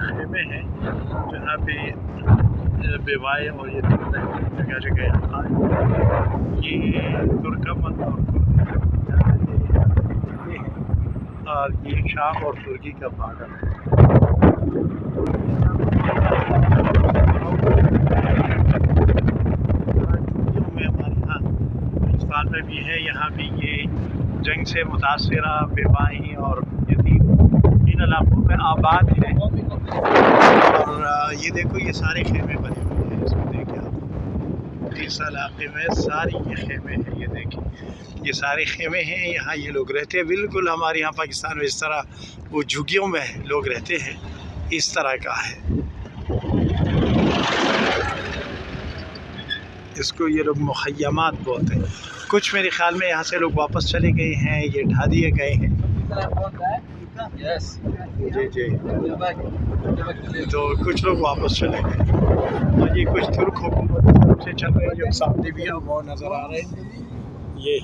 خیمے ہیں جہاں پہ بیوائیں اور یہ جگہ جگہ آتا ہے. یہ ترکمن اور اور یہ شام اور ترکی کا بارڈر ہے. ہندوستان میں بھی ہے. یہاں بھی یہ جنگ سے متاثرہ بیوائیں اور یتیم ان علاقوں میں آباد ہیں. اور یہ دیکھو یہ سارے خیمے بنے ہوئے ہیں. اس میں دیکھیں آپ اس علاقے میں ساری یہ خیمے ہیں. یہ دیکھیں یہ سارے خیمے ہیں. یہاں یہ لوگ رہتے ہیں. بالکل ہمارے یہاں پاکستان میں اس طرح وہ جھگیوں میں لوگ رہتے ہیں اس طرح کا ہے. اس کو یہ لوگ مخیمات بولتے ہیں. کچھ میرے خیال میں یہاں سے لوگ واپس چلے گئے ہیں. یہ ڈھا دیے گئے ہیں. جی تو کچھ لوگ واپس چلے گئے اور یہ کچھ ترک حکومت کی طرف سے چل رہے ہیں. جو سامنے بھی ہیں وہ نظر آ رہے ہیں. یہ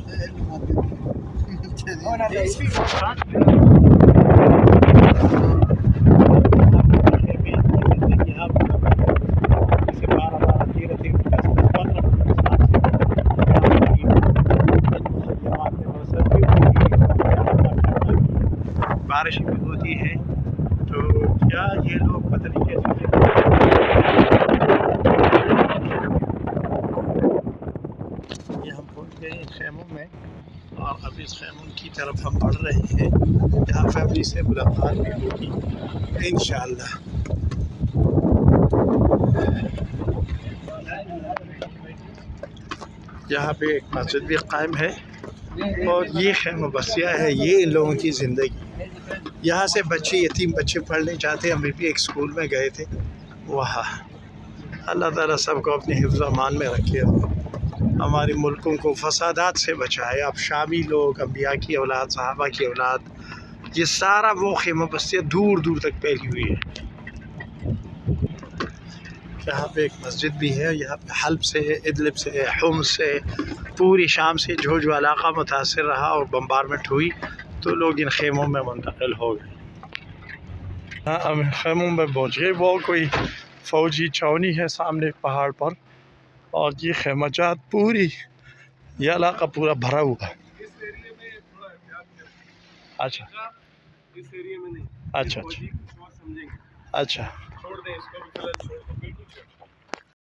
بارش بھی ہوتی ہے تو کیا یہ لوگ پتہ نہیں کیسے. یہ ہم پہنچ گئے ہیں خیموں میں اور اب اس خیموں کی طرف ہم بڑھ رہے ہیں. یہاں فیملی سے ملاقات بھی ہوگی انشاءاللہ. یہاں پہ ایک مسجد بھی قائم ہے اور یہ خیمہ بسیہ ہے. یہ ان لوگوں کی زندگی. یہاں سے بچے یتیم بچے پڑھنے جاتے ہیں. ہم بھی ایک اسکول میں گئے تھے وہاں. اللہ تعالیٰ سب کو اپنے حفظ و امان میں رکھے اور ہمارے ملکوں کو فسادات سے بچائے. اب شامی لوگ انبیاء کی اولاد صحابہ کی اولاد یہ سارا وہ خیمہ بستیاں دور دور تک پھیلی ہوئی ہے. یہاں پہ ایک مسجد بھی ہے. یہاں پہ حلب سے ادلب سے حمص سے پوری شام سے جو علاقہ متاثر رہا اور بمبارمنٹ ہوئی تو لوگ ان خیموں میں منتقل ہو گئے. ہم خیموں میں پہنچ گئے. وہ کوئی فوجی چھاونی ہے سامنے پہاڑ پر اور یہ خیمہ جات پوری یہ علاقہ پورا بھرا ہوا ہے. اچھا اچھا اچھا